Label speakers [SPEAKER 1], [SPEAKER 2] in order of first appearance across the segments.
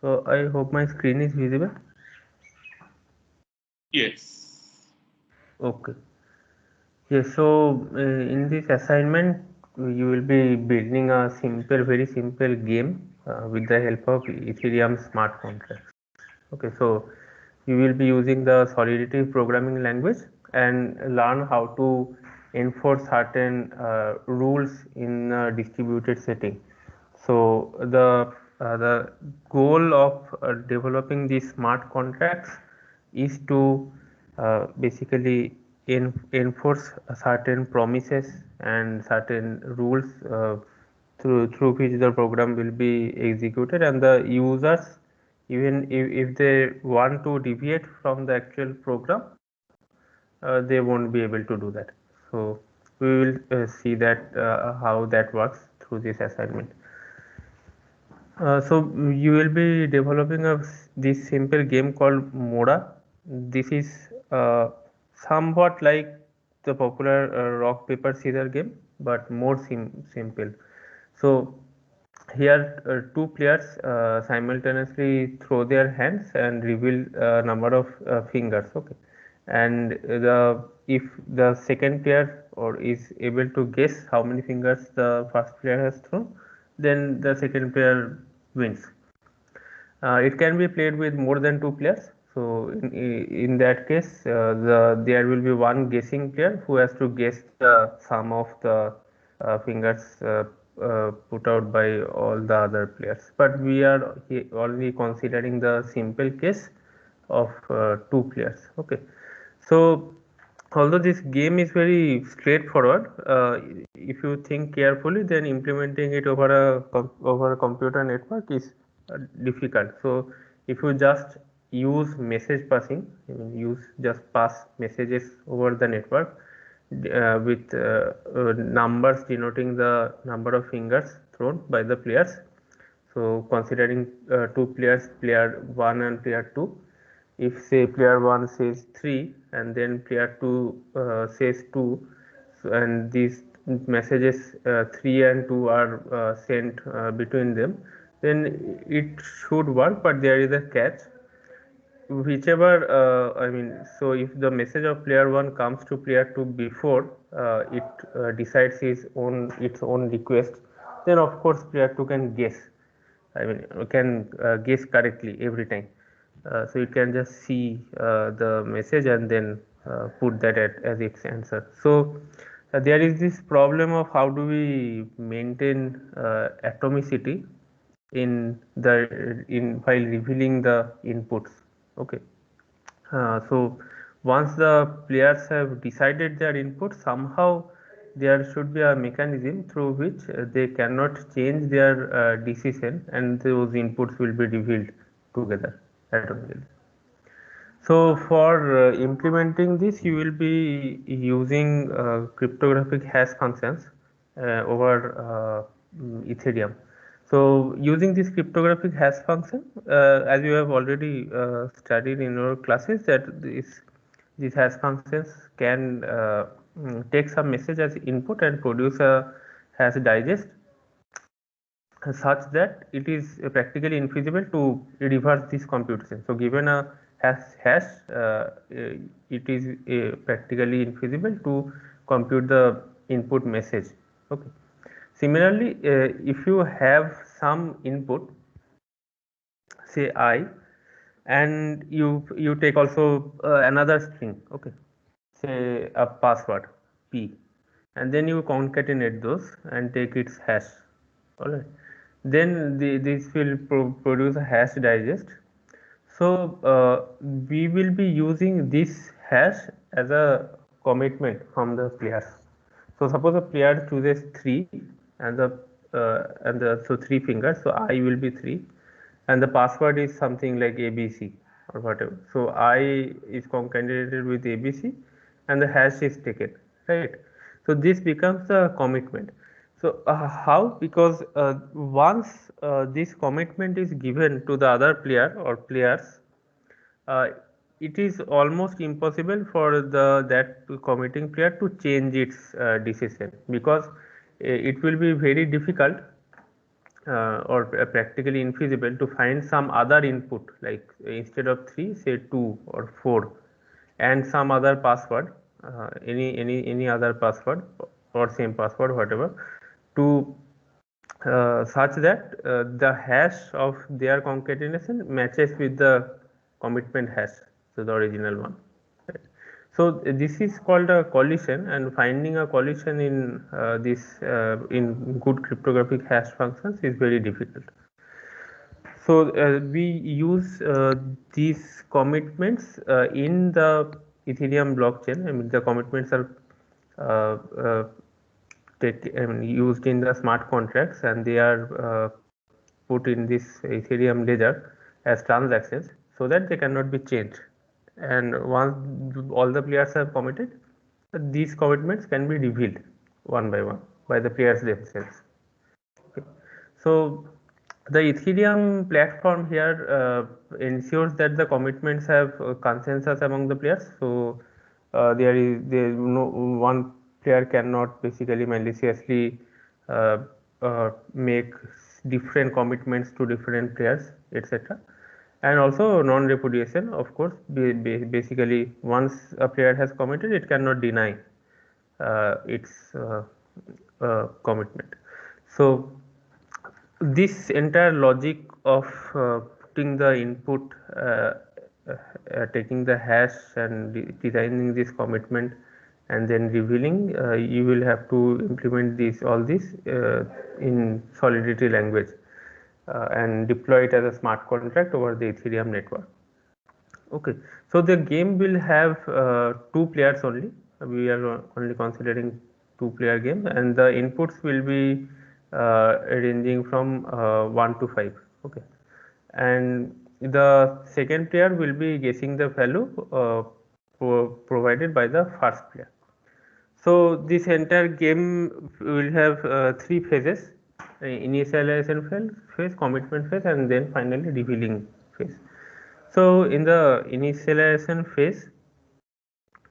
[SPEAKER 1] So I hope my screen is visible.
[SPEAKER 2] Yes.
[SPEAKER 1] Okay. Yes. So in this assignment, you will be building a simple, very simple game with the help of Ethereum smart contracts. Okay. So you will be using the Solidity programming language and learn how to enforce certain rules in a distributed setting. So the goal of developing these smart contracts is to basically enforce certain promises and certain rules through which the program will be executed, and the users, even if they want to deviate from the actual program, they won't be able to do that. So we will see that how that works through this assignment. So you will be developing this simple game called Moda. This is somewhat like the popular rock paper scissors game, but more simple. So here two players simultaneously throw their hands and reveal a number of fingers. Okay, and the if the second player or is able to guess how many fingers the first player has thrown, then the second player wins. It can be played with more than two players. So in that case, there will be one guessing player who has to guess the sum of the fingers put out by all the other players. But we are only considering the simple case of two players. Okay, so although this game is very straightforward, if you think carefully, then implementing it over a computer network is difficult. So if you just use message passing, use just pass messages over the network with numbers denoting the number of fingers thrown by the players. So considering two players, player 1 and player 2, if say player 1 says 3 and then player 2 says 2, so, and these messages 3 and 2 are sent between them, then it should work, but there is a catch. Whichever I mean, so if the message of player 1 comes to player 2 before it decides its own request, then of course player 2 can guess. I mean, can guess correctly every time. So it can just see the message and then put that as its answer. So there is this problem of how do we maintain atomicity in while revealing the inputs. Okay. So once the players have decided their input, somehow there should be a mechanism through which they cannot change their decision, and those inputs will be revealed together automatically. So for implementing this, you will be using cryptographic hash functions over Ethereum. So using this cryptographic hash function, as you have already studied in your classes, that these hash functions can take some message as input and produce a hash digest such that it is practically infeasible to reverse this computation. So given a hash, it is practically infeasible to compute the input message. Okay. Similarly, if you have some input, say I, and you take also another string, okay, say a password p, and then you concatenate those and take its hash. All right, then this will produce a hash digest. So we will be using this hash as a commitment from the players. So suppose a player chooses 3 and the so 3 fingers, so I will be 3, and the password is something like ABC or whatever. So I is concatenated with ABC and the hash is taken, right? So this becomes a commitment. So how? Because once this commitment is given to the other player or players, uh, it is almost impossible for the that committing player to change its decision, because it will be very difficult or practically infeasible to find some other input, like instead of 3 say 2 or 4, and some other password, any other password or same password, whatever, to such that the hash of their concatenation matches with the commitment hash, so the original one. Right. So this is called a collision, and finding a collision in this in good cryptographic hash functions is very difficult. So we use these commitments in the Ethereum blockchain. I mean, the commitments are used in the smart contracts, and they are put in this Ethereum ledger as transactions, so that they cannot be changed. And once all the players have committed, these commitments can be revealed one by the players themselves. Okay. So the Ethereum platform here ensures that the commitments have consensus among the players. So there is no one player cannot basically maliciously uh, make different commitments to different players, etc. And also non-repudiation, of course. Basically, once a player has committed, it cannot deny its commitment. So this entire logic of putting the input, taking the hash and designing this commitment and then revealing, you will have to implement all this in Solidity language and deploy it as a smart contract over the Ethereum network. Okay, so the game will have two players only. We are only considering two-player game, and the inputs will be ranging from 1 to 5. Okay, and the second player will be guessing the value provided by the first player. So this entire game will have three phases: initialization phase, commitment phase, and then finally revealing phase. So in the initialization phase,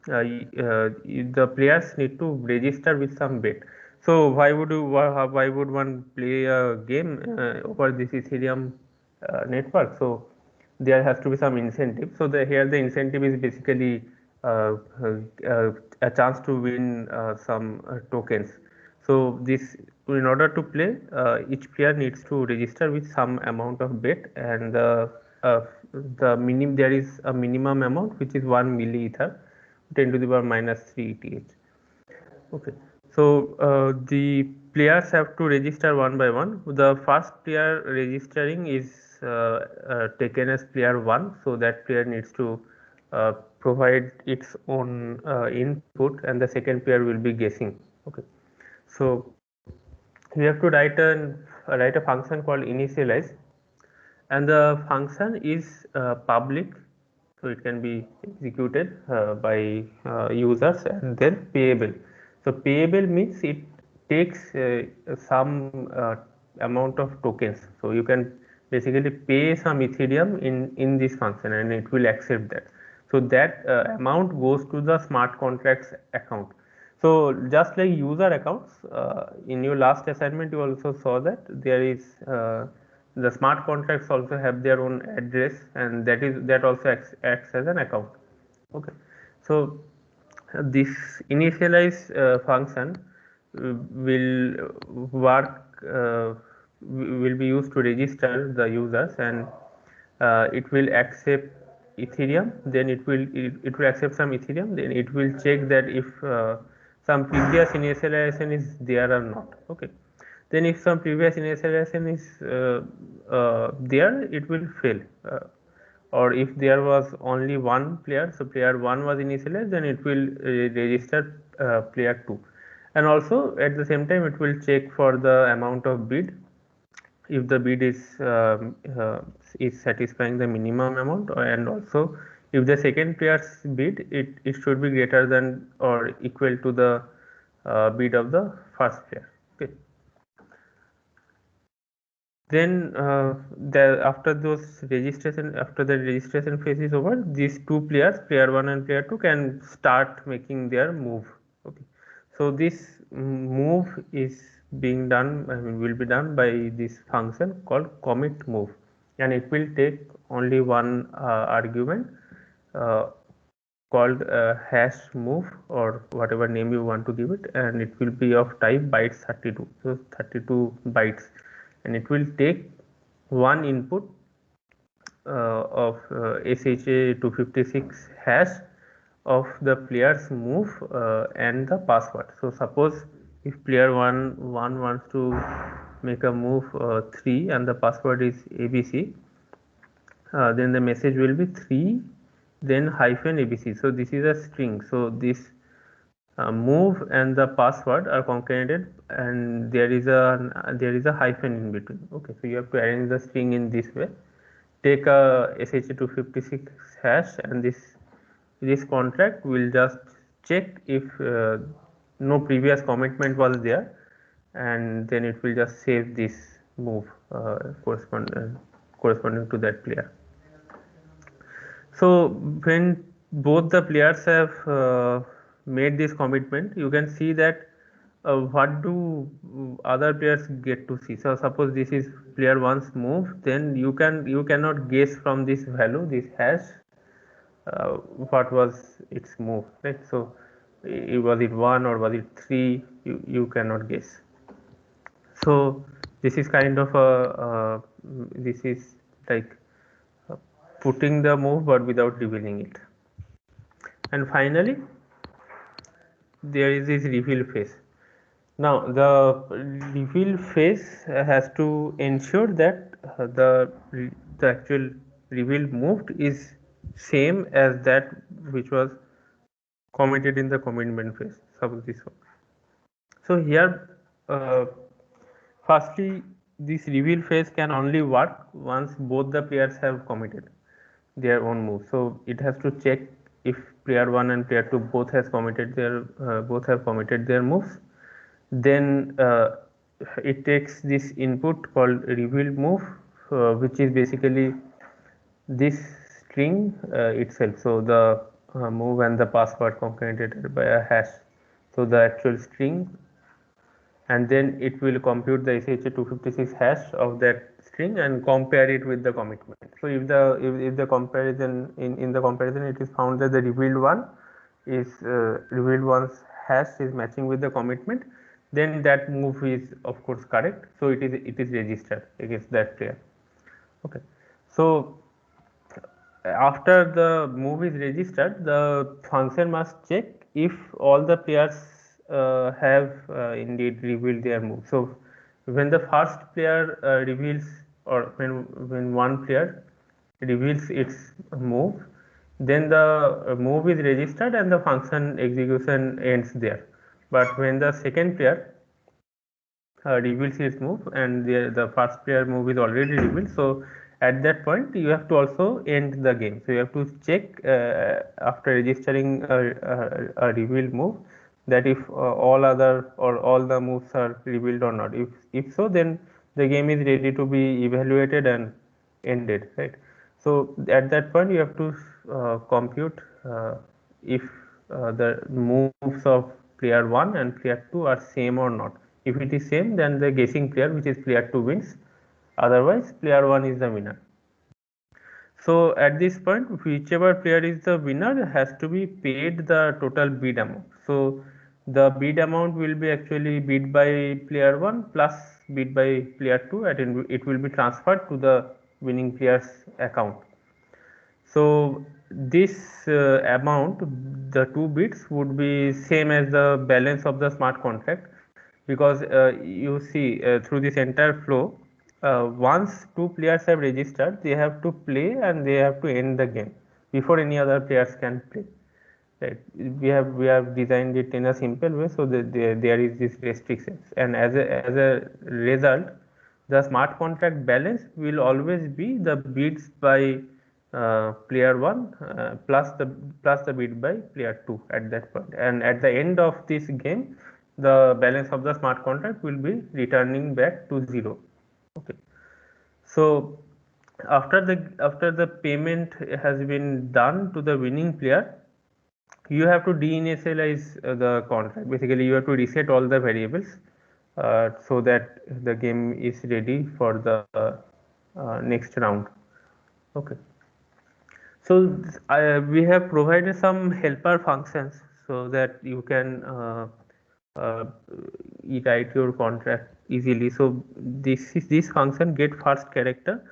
[SPEAKER 1] the players need to register with some bet. So why would one play a game over this Ethereum network? So there has to be some incentive. So here the incentive is basically uh, a chance to win some tokens. So this, in order to play, each player needs to register with some amount of bet, and uh, there is a minimum amount which is 1 milli ether, 10 to the power minus 3 ETH. Okay, so the players have to register one by one. The first player registering is taken as player 1, so that player needs to provide its own input, and the second player will be guessing. Okay, so we have to write a function called initialize, and the function is public, so it can be executed by users, and then payable. So payable means it takes some amount of tokens, so you can basically pay some Ethereum in this function, and it will accept that. So that amount goes to the smart contracts account. So just like user accounts, in your last assignment you also saw that there is the smart contracts also have their own address, and that also acts as an account. Okay, so this initialize function will work will be used to register the users, and it will accept Ethereum, then it will accept some Ethereum, then it will check that if some previous initialization is there or not. Okay, then if some previous initialization is there, it will fail, or if there was only one player, so player 1 was initialized, then it will register player 2, and also at the same time it will check for the amount of bid, if the bid is satisfying the minimum amount, and also if the second player's bid, it should be greater than or equal to the bid of the first player. Okay, then after the registration phase is over, these two players, player 1 and player 2, can start making their move. Okay, so this move is being done, I mean, will be done by this function called commit move, and it will take only one argument uh, called hash move or whatever name you want to give it, and it will be of type bytes 32, so 32 bytes, and it will take one input of SHA 256 hash of the player's move and the password. So suppose if player 1 wants to make a move 3 and the password is ABC, then the message will be 3 then hyphen ABC. So this is a string. So this move and the password are concatenated, and there is a hyphen in between. Okay, so you have to arrange the string in this way. Take a SHA-256 hash, and this contract will just check if no previous commitment was there, and then it will just save this move corresponding to that player. So when both the players have made this commitment, you can see that what do other players get to see. So suppose this is player one's move, then you cannot guess from this value, this hash, what was its move, right? So was it 1 or was it 3? You cannot guess. So this is kind of this is like putting the move but without revealing it. And finally, there is this reveal phase. Now the reveal phase has to ensure that the actual reveal moved is same as that which was committed in the commitment phase. Suppose this one. So here, firstly, this reveal phase can only work once both the players have committed their own move. So it has to check if player 1 and player 2 both have committed their moves. Then it takes this input called reveal move, which is basically this string itself. So the move and the password concatenated by a hash. So the actual string, and then it will compute the SHA-256 hash of that string and compare it with the commitment. So if the comparison in the comparison it is found that the revealed one's hash is matching with the commitment, then that move is of course correct. So it is registered against that player. Okay. So after the move is registered, the function must check if all the players have indeed revealed their move. So when the first player reveals, or when one player reveals its move, then the move is registered and the function execution ends there. But when the second player reveals its move and the first player move is already revealed, so at that point you have to also end the game. So you have to check after registering a revealed move that if all other or all the moves are revealed or not. If so, then the game is ready to be evaluated and ended, right? So at that point you have to compute if the moves of player 1 and player 2 are same or not. If it is same, then the guessing player, which is player 2, wins. Otherwise, player 1 is the winner. So at this point, whichever player is the winner has to be paid the total bid amount. So the bid amount will be actually bid by player 1 plus bid by player 2, and it will be transferred to the winning player's account. So this amount, the two bits would be same as the balance of the smart contract, because you see through this entire flow, once two players have registered, they have to play and they have to end the game before any other players can play. Right? We have designed it in a simple way so that there is this restrictions, and as a result, the smart contract balance will always be the bids by player 1 plus the bid by player 2 at that point, and at the end of this game the balance of the smart contract will be returning back to 0. Okay. So after the payment has been done to the winning player, you have to deinitialize the contract. Basically, you have to reset all the variables so that the game is ready for the next round. Okay. So we have provided some helper functions so that you can uh, write your contract easily. So this function get first character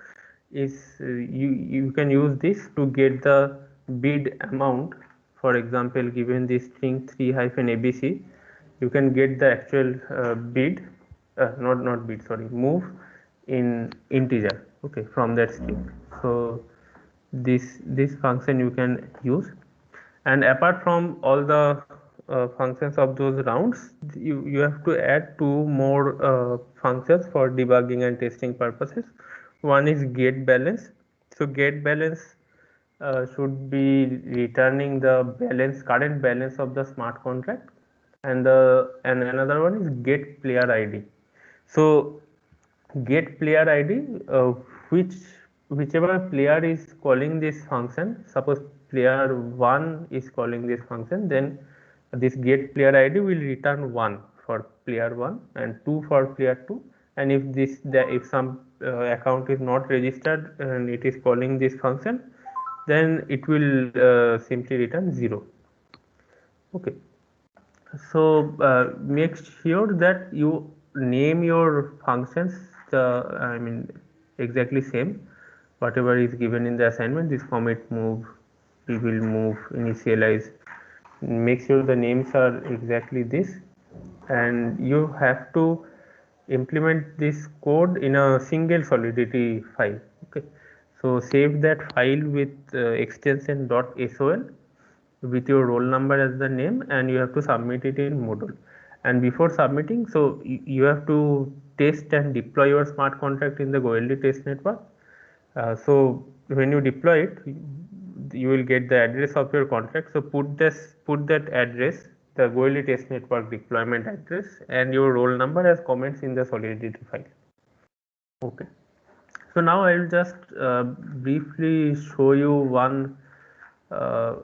[SPEAKER 1] is you can use this to get the bid amount. For example, given this string 3-abc, you can get the actual bid, not bid, sorry, move in integer. Okay, from that string. So this function you can use, and apart from all the functions of those rounds, you have to add two more functions for debugging and testing purposes. One is get balance. So get balance should be returning the current balance of the smart contract, and another one is get player id. So get player id, which whichever player is calling this function, suppose player 1 is calling this function, then this get player id will return 1 for player 1 and 2 for player 2, and if some account is not registered and it is calling this function, then it will simply return 0. Okay. So make sure that you name your functions I mean exactly same whatever is given in the assignment. This commit, move, we will move, initialize, make sure the names are exactly this, and you have to implement this code in a single solidity file. Okay, so save that file with extension .sol with your roll number as the name, and you have to submit it in Moodle. And before submitting, so you have to test and deploy your smart contract in the Goerli test network. So when you deploy it, you will get the address of your contract. So put that address, the Goerli test network deployment address, and your roll number as comments in the Solidity file. Okay. So now I will just briefly show you one uh,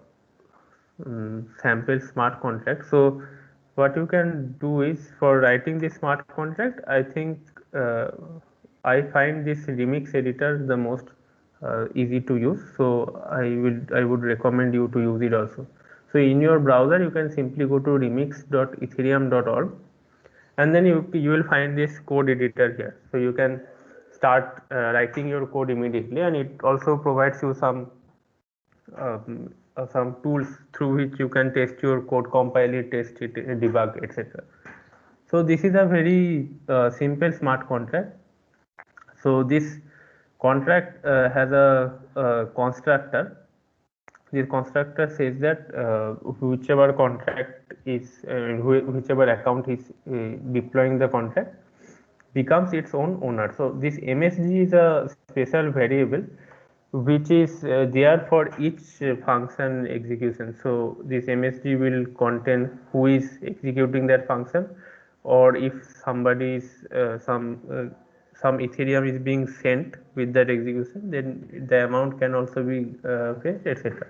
[SPEAKER 1] sample smart contract. So what you can do is, for writing the smart contract, I think I find this remix editor the most easy to use. So I would recommend you to use it also. So in your browser you can simply go to remix.ethereum.org, and then you will find this code editor here. So you can start writing your code immediately, and it also provides you some tools through which you can test your code, compile it, test it, debug, etc. So this is a very simple smart contract. So this contract has a constructor. This constructor says that whichever contract is whichever account is deploying the contract becomes its own owner. So this MSG is a special variable which is there for each function execution. So this MSG will contain who is executing that function, or if somebody is some Ethereum is being sent with that execution, then the amount can also be fetched, etc.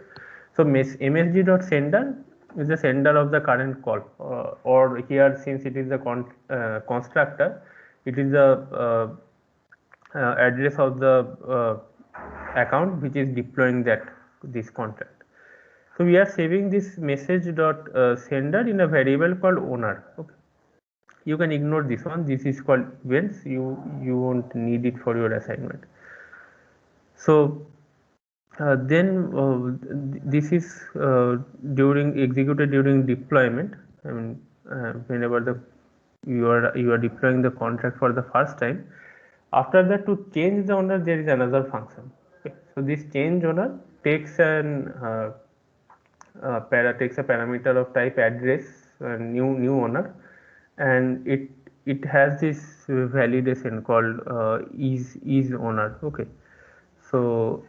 [SPEAKER 1] So msg.sender is the sender of the current call, or here, since it is the constructor, it is the address of the account which is deploying this contract. So we are saving this message.sender in a variable called owner. Okay. You can ignore this one. This is called events. You won't need it for your assignment. So then this is executed during deployment. I mean, whenever you are deploying the contract for the first time. After that, to change the owner, there is another function. Okay. So this change owner takes takes a parameter of type address, new owner, and it has this validation called is owner. Okay. So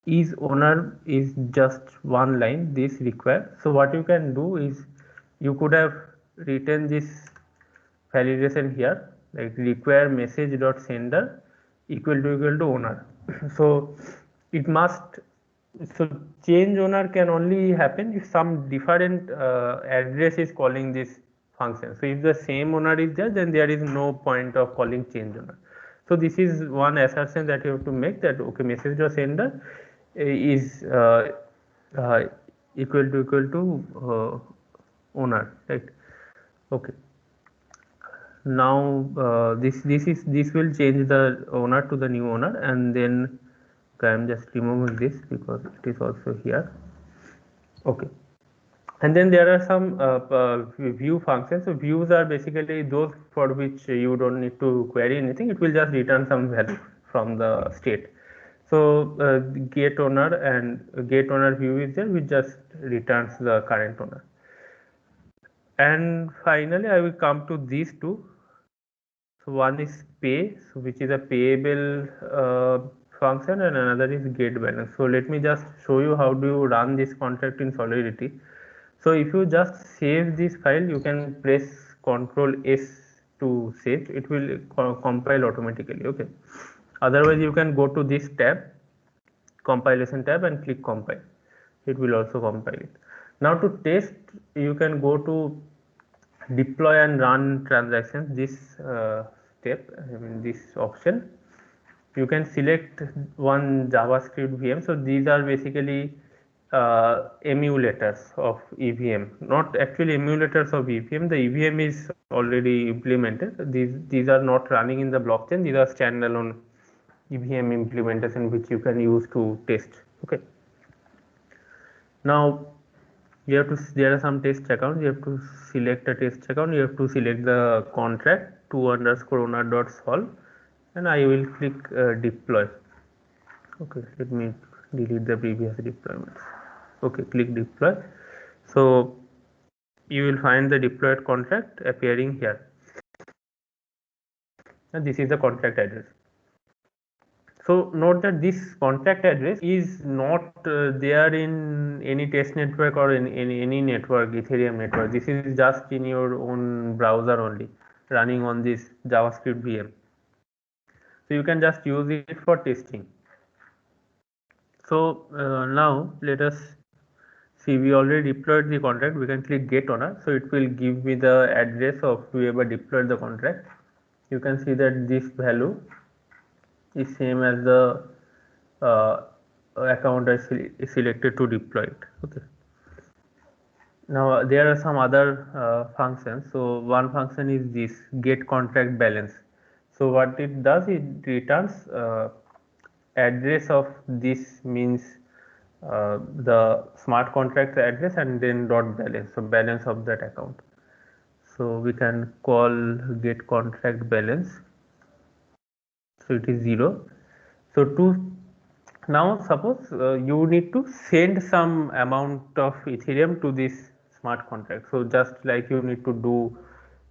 [SPEAKER 1] is owner is just one line this require. So what you can do is, you could have written this validation here, like require message dot sender equal to owner. So it must, so change owner can only happen if some different address is calling this function. So if the same owner is there, then there is no point of calling change owner. So this is one assertion that you have to make, that okay, message to sender is uh, equal to owner, right? Okay. Now this will change the owner to the new owner, and then okay, I am just removing this because it is also here. Okay. And then there are some view functions. So views are basically those for which you don't need to query anything. It will just return some value from the state. So get owner and get owner view is there, which just returns the current owner. And finally, I will come to these two. So one is pay, so which is a payable function, and another is get balance. So let me just show you how do you run this contract in Solidity. So if you just save this file, you can press Ctrl S to save. It will compile automatically. Okay. Otherwise, you can go to this tab, compilation tab, and click compile. It will also compile it. Now to test, you can go to deploy and run transactions. This step, I mean this option. You can select one JavaScript VM. So these are basically emulators of EVM, not actually emulators of EVM. The EVM is already implemented. These are not running in the blockchain. These are standalone EVM implementation which you can use to test. Okay. Now you have to, there are some test accounts. You have to select a test account. You have to select the contract to_owner.solve, and I will click deploy. Okay, let me delete the previous deployments. Okay, click deploy. So you will find the deployed contract appearing here, and this is the contract address. So note that this contract address is not there in any test network or in any network, Ethereum network. This is just in your own browser only, running on this JavaScript VM. So you can just use it for testing. So now let us see, we already deployed the contract. We can click get owner. So it will give me the address of whoever deployed the contract. You can see that this value is same as the account I selected to deploy it. Okay. Now there are some other functions. So one function is this get contract balance. So what it does, it returns address of this, means the smart contract address, and then dot balance, so balance of that account. So we can call get contract balance, so it is 0. So to now suppose you need to send some amount of Ethereum to this smart contract, so just like you need to do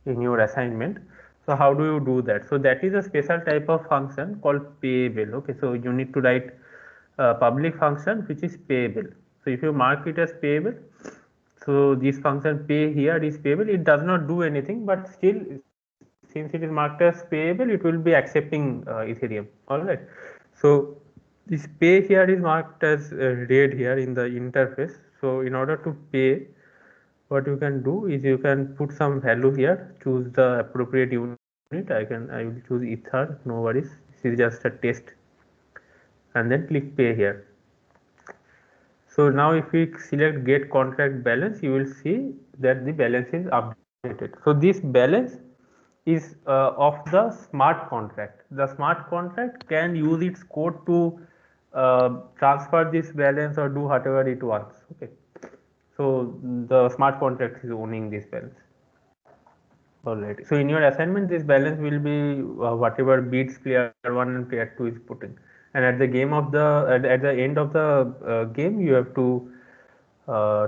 [SPEAKER 1] in your assignment. So how do you do that? So that is a special type of function called payable. Okay, so you need to write a public function which is payable. So if you mark it as payable, so this function pay here is payable. It does not do anything, but still, since it is marked as payable, it will be accepting Ethereum. All right. So this pay here is marked as red here in the interface. So in order to pay, what you can do is you can put some value here, choose the appropriate unit. I will choose ether, no worries. This is just a test, and then click pay here. So now if we select get contract balance, you will see that the balance is updated. So this balance is of the smart contract. The smart contract can use its code to transfer this balance or do whatever it wants. Okay. So the smart contract is owning this balance. Alright. So in your assignment, this balance will be whatever beats player 1 and player 2 is putting. And at the game of the at the end of the game, you have to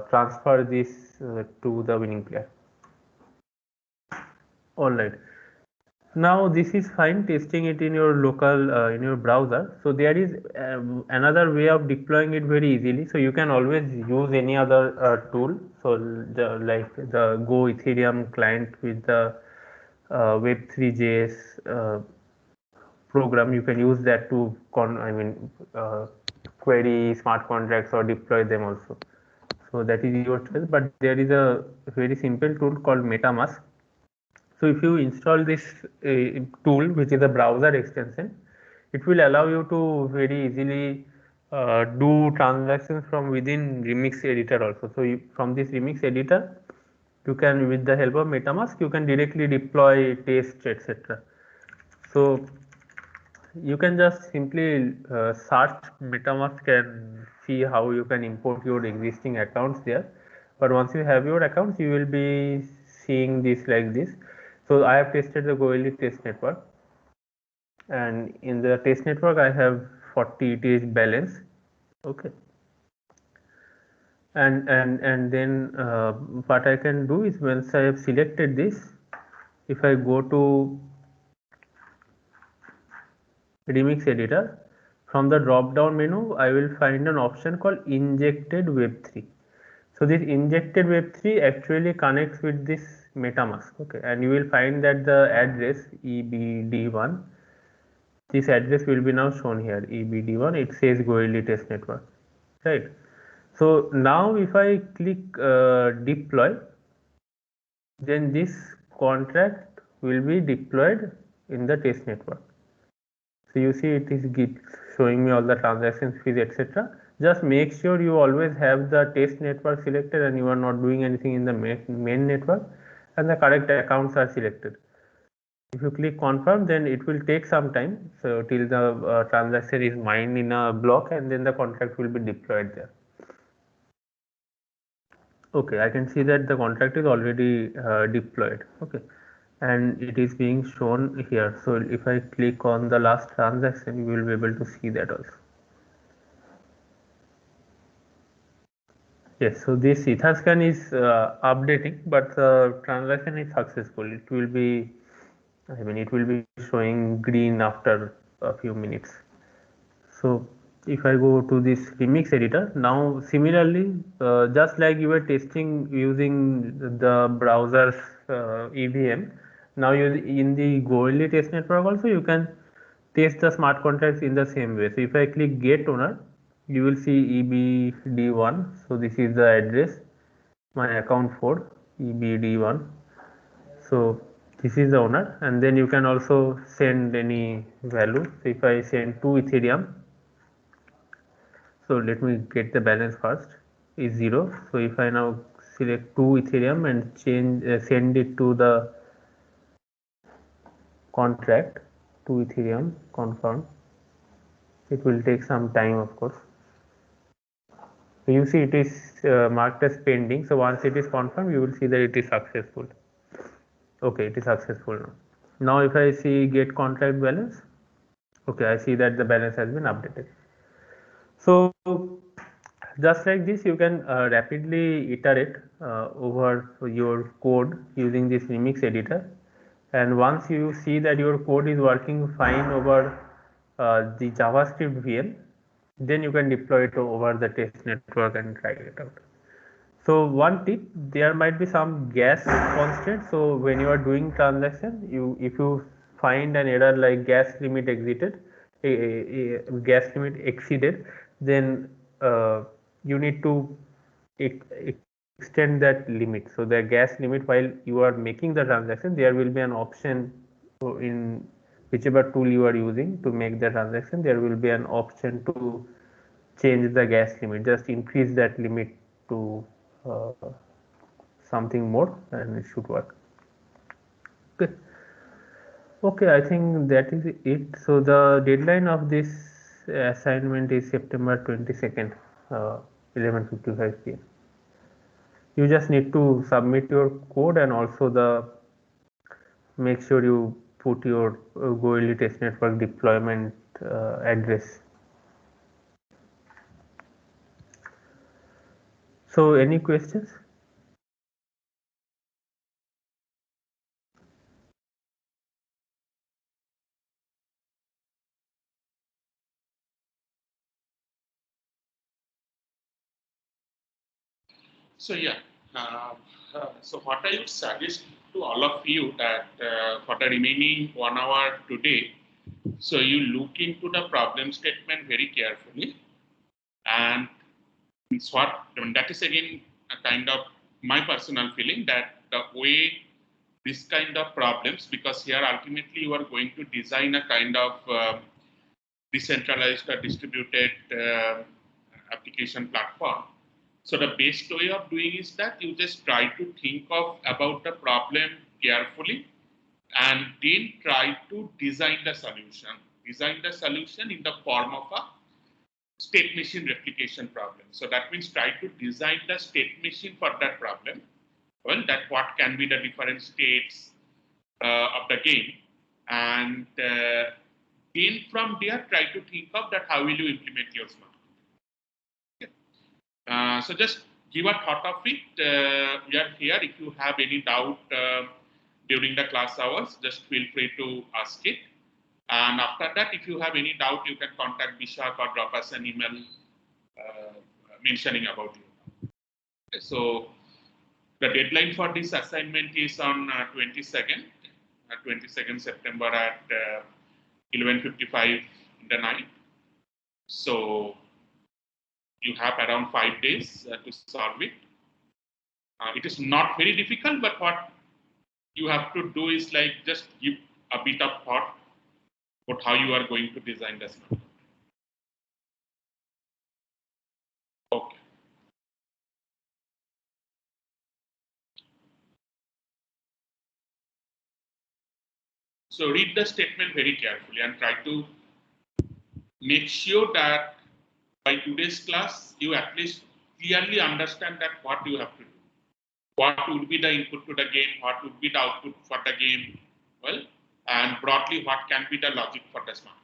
[SPEAKER 1] transfer this to the winning player. Alright. Now this is fine, testing it in your local in your browser. So there is another way of deploying it very easily. So you can always use any other tool. So like the Go Ethereum client with the Web3.js program, you can use that to query smart contracts or deploy them also. So that is your choice, but there is a very simple tool called MetaMask. So if you install this tool, which is a browser extension, it will allow you to very easily do transactions from within Remix editor also. So from this Remix editor, you can, with the help of MetaMask, you can directly deploy tests, etc. So you can just simply search MetaMask and see how you can import your existing accounts there. But once you have your accounts, you will be seeing this like this. So I have tested the Goerli test network, and in the test network I have 40 ETH balance. Okay, and then what I can do is, once I have selected this, if I go to Remix editor, from the drop down menu I will find an option called injected web3. So this injected web3 actually connects with this MetaMask. Okay, and you will find that the address EBD1, this address will be now shown here, EBD1, it says Goerli test network, right? So now if I click deploy, then this contract will be deployed in the test network. So you see it is showing me all the transactions, fees, etc. Just make sure you always have the test network selected and you are not doing anything in the main network, and the correct accounts are selected. If you click confirm, then it will take some time, so till the transaction is mined in a block, and then the contract will be deployed there. Okay, I can see that the contract is already deployed. Okay, and it is being shown here. So if I click on the last transaction, you will be able to see that also. Yes, so this Etherscan is updating, but the transaction is successful. It will be, I mean, it will be showing green after a few minutes. So if I go to this Remix editor, now similarly, just like you were testing using the browser's EVM, now you in the Goerli test network also you can test the smart contracts in the same way. So if I click get owner, you will see EBD1. So this is the address, my account for EBD1. So this is the owner, and then you can also send any value. So if I send 2 Ethereum, so let me get the balance first, is 0. So if I now select 2 Ethereum and change send it to the contract, 2 Ethereum confirm, it will take some time, of course. So you see it is marked as pending. So once it is confirmed, you will see that it is successful. Okay, it is successful now. Now if I see get contract balance, okay, I see that the balance has been updated. So just like this, you can rapidly iterate over your code using this Remix editor, and once you see that your code is working fine over the JavaScript VM, then you can deploy it over the test network and try it out. So one tip, there might be some gas constraint. So when you are doing transaction, if you find an error like gas limit exited, gas limit exceeded, then you need to extend that limit. So the gas limit, while you are making the transaction, there will be an option in whichever tool you are using to make the transaction. There will be an option to change the gas limit, just increase that limit to uh, something more, and it should work. Okay. Okay, I think that is it. So the deadline of this assignment is September 22nd, 11:55 p.m. You just need to submit your code, and also the make sure you put your Goerli test network deployment address. So any questions?
[SPEAKER 2] So yeah, so what I would suggest to all of you that for the remaining 1 hour today, so you look into the problem statement very carefully, and It's what, that is again a kind of my personal feeling that the way this kind of problems, because here ultimately you are going to design a kind of decentralized or distributed application platform. So the best way of doing is that you just try to think of about the problem carefully and then try to design the solution. Design the solution in the form of a state machine replication problem. So that means try to design the state machine for that problem. Well, that what can be the different states of the game, and then from there try to think of that how will you implement your smart contract. Okay. So just give a thought of it. We are here. If you have any doubt during the class hours, just feel free to ask it. And after that, if you have any doubt, you can contact Bishak or drop us an email mentioning about you. Okay, so the deadline for this assignment is on 22nd September at 11:55 in the night. So you have around 5 days to solve it. It is not very difficult, but what you have to do is like just give a bit of thought about how you are going to design the smart. Okay. So read the statement very carefully and try to make sure that by today's class, you at least clearly understand that what you have to do. What would be the input to the game, what would be the output for the game, well, and broadly what can be the logic for the smart